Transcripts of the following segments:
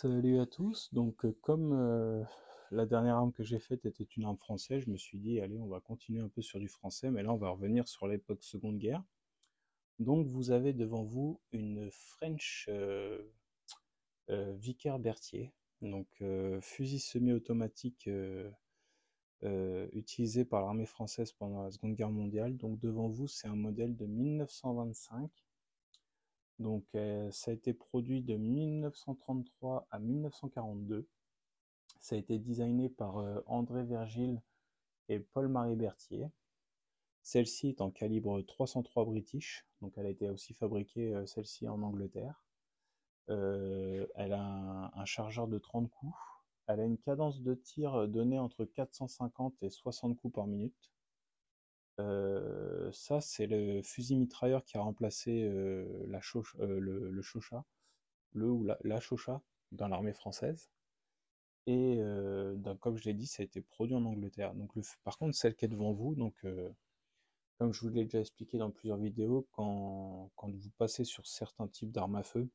Salut à tous. Donc, comme la dernière arme que j'ai faite était une arme française, je me suis dit, allez, on va continuer un peu sur du français, mais là, on va revenir sur l'époque Seconde Guerre. Donc, vous avez devant vous une French Vickers Berthier, donc fusil semi-automatique utilisé par l'armée française pendant la Seconde Guerre mondiale. Donc, devant vous, c'est un modèle de 1925. Donc, ça a été produit de 1933 à 1942. Ça a été designé par André Vergil et Paul-Marie Berthier. Celle-ci est en calibre 303 British, donc elle a été aussi fabriquée celle-ci en Angleterre. Elle a un chargeur de 30 coups. Elle a une cadence de tir donnée entre 450 et 60 coups par minute. Ça, c'est le fusil mitrailleur qui a remplacé le Chauchat, la Chauchat dans l'armée française. Et comme je l'ai dit, ça a été produit en Angleterre. Donc, par contre, celle qui est devant vous, donc, comme je vous l'ai déjà expliqué dans plusieurs vidéos, quand vous passez sur certains types d'armes à feu,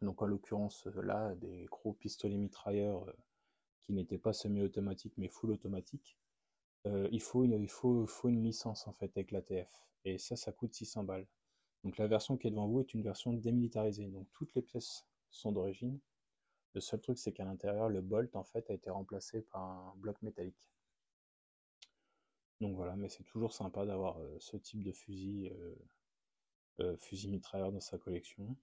donc en l'occurrence là, des gros pistolets mitrailleurs qui n'étaient pas semi-automatiques mais full automatiques, il faut une licence en fait avec l'ATF. Et ça coûte 600 balles. Donc la version qui est devant vous est une version démilitarisée. Donc toutes les pièces sont d'origine. Le seul truc, c'est qu'à l'intérieur, le bolt en fait a été remplacé par un bloc métallique. Donc voilà, mais c'est toujours sympa d'avoir ce type de fusil mitrailleur dans sa collection.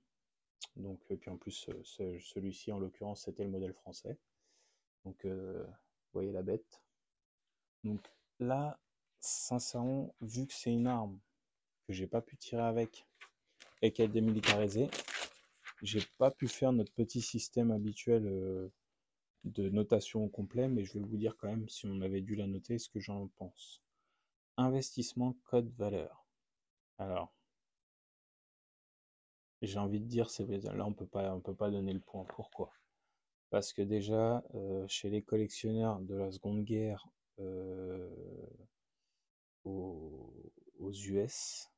Donc, et puis en plus, celui-ci en l'occurrence, c'était le modèle français. Donc, vous voyez la bête. Donc là, sincèrement, vu que c'est une arme que j'ai pas pu tirer avec et qu'elle est démilitarisée, j'ai pas pu faire notre petit système habituel de notation au complet, mais je vais vous dire quand même, si on avait dû la noter, ce que j'en pense. Investissement, code, valeur. Alors, j'ai envie de dire, c'est là on peut pas donner le point. Pourquoi? Parce que déjà, chez les collectionneurs de la Seconde Guerre euh, aux US,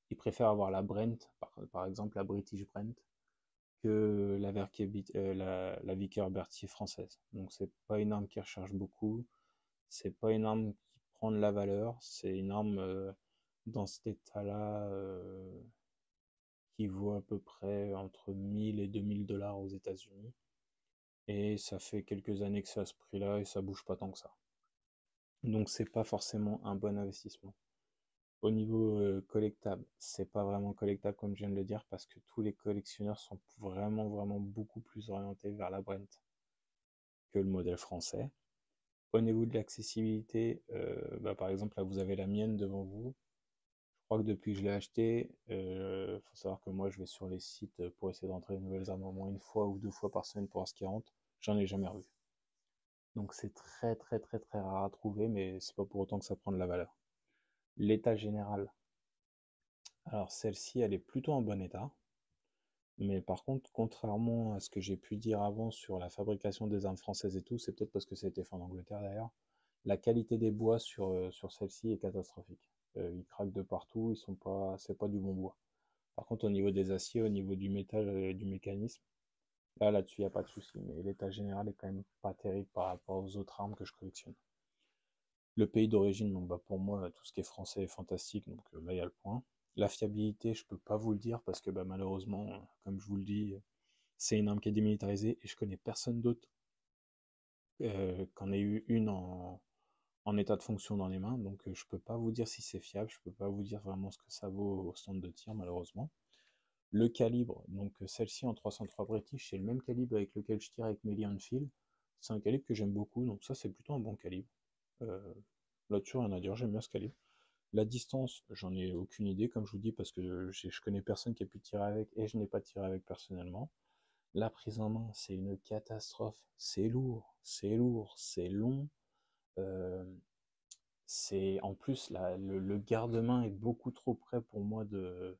ils préfèrent avoir la Brent, par exemple la British Brent, que la Vickers Berthier française. Donc c'est pas une arme qui recherche beaucoup, c'est pas une arme qui prend de la valeur, c'est une arme dans cet état-là qui vaut à peu près entre 1000 et 2000 $ aux États-Unis. Et ça fait quelques années que c'est à ce prix-là et ça bouge pas tant que ça. Donc c'est pas forcément un bon investissement. Au niveau collectable, c'est pas vraiment collectable comme je viens de le dire parce que tous les collectionneurs sont vraiment vraiment beaucoup plus orientés vers la Brent que le modèle français. Au niveau de l'accessibilité, par exemple là vous avez la mienne devant vous. Je crois que depuis que je l'ai acheté, faut savoir que moi je vais sur les sites pour essayer d'entrer de nouvelles armes au moins une fois ou deux fois par semaine pour voir ce qui rentre. J'en ai jamais revu. Donc c'est très très très très rare à trouver, mais c'est pas pour autant que ça prend de la valeur. L'état général. Alors celle-ci, elle est plutôt en bon état. Mais par contre, contrairement à ce que j'ai pu dire avant sur la fabrication des armes françaises et tout, c'est peut-être parce que ça a été fait en Angleterre d'ailleurs, la qualité des bois sur celle-ci est catastrophique. Ils craquent de partout, c'est pas du bon bois. Par contre, au niveau des aciers, au niveau du métal et du mécanisme, là-dessus, il n'y a pas de souci. Mais l'état général est quand même pas terrible par rapport aux autres armes que je collectionne. Le pays d'origine, donc pour moi, tout ce qui est français est fantastique, donc là, il y a le point. La fiabilité, je peux pas vous le dire parce que malheureusement, comme je vous le dis, c'est une arme qui est démilitarisée et je connais personne d'autre qu'en ait eu une en état de fonction dans les mains, donc je peux pas vous dire si c'est fiable, je peux pas vous dire vraiment ce que ça vaut au stand de tir, malheureusement. Le calibre, donc celle-ci en 303 British, c'est le même calibre avec lequel je tire avec mes Enfield. C'est un calibre que j'aime beaucoup, donc ça c'est plutôt un bon calibre. Euh, Là-dessus, rien à dire, j'aime bien ce calibre. La distance, j'en ai aucune idée, comme je vous dis, parce que je connais personne qui a pu tirer avec et je n'ai pas tiré avec personnellement. La prise en main, c'est une catastrophe. C'est lourd, c'est lourd, c'est long. Euh, c'est en plus le garde-main est beaucoup trop près pour moi de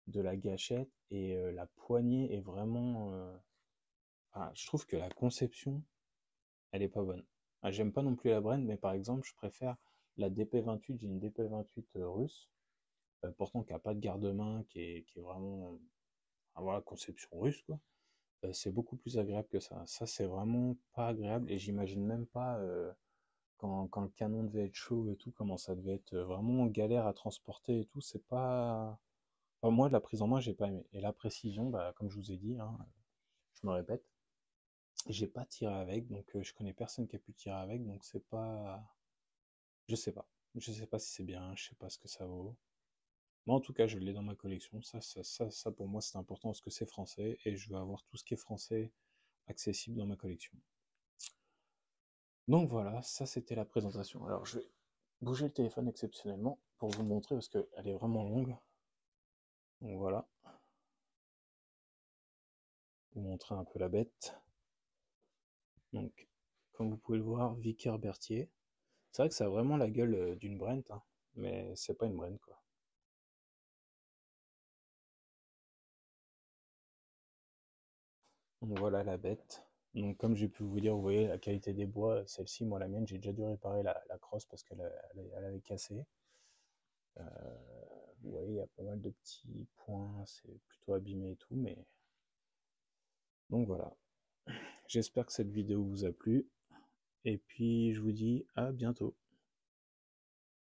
la gâchette et la poignée est vraiment. Enfin, je trouve que la conception, elle est pas bonne. Ah, j'aime pas non plus la Bren, mais par exemple, je préfère la DP28. J'ai une DP28 russe, pourtant qui a pas de garde-main, qui est vraiment, voilà, conception russe quoi. c'est beaucoup plus agréable que ça. Ça, c'est vraiment pas agréable et j'imagine même pas quand le canon devait être chaud et tout, comment ça devait être vraiment galère à transporter et tout. C'est pas. Enfin, moi, la prise en main, j'ai pas aimé. Et la précision, bah, comme je vous ai dit, hein, je me répète, j'ai pas tiré avec, donc je connais personne qui a pu tirer avec, donc c'est pas. Je sais pas. Je sais pas si c'est bien, je sais pas ce que ça vaut. Moi, en tout cas, je l'ai dans ma collection. Ça, pour moi, c'est important parce que c'est français et je veux avoir tout ce qui est français accessible dans ma collection. Donc voilà, ça c'était la présentation. Alors je vais bouger le téléphone exceptionnellement pour vous montrer parce qu'elle est vraiment longue. Donc voilà, vous montrer un peu la bête. Donc, comme vous pouvez le voir, Vickers Berthier. C'est vrai que ça a vraiment la gueule d'une Brent, hein, mais c'est pas une Brent quoi. Donc voilà la bête. Donc comme j'ai pu vous dire, vous voyez la qualité des bois, celle-ci, moi la mienne, j'ai déjà dû réparer la crosse parce qu'elle avait cassé. Vous voyez, il y a pas mal de petits points, c'est plutôt abîmé et tout, mais donc voilà. J'espère que cette vidéo vous a plu, et puis je vous dis à bientôt.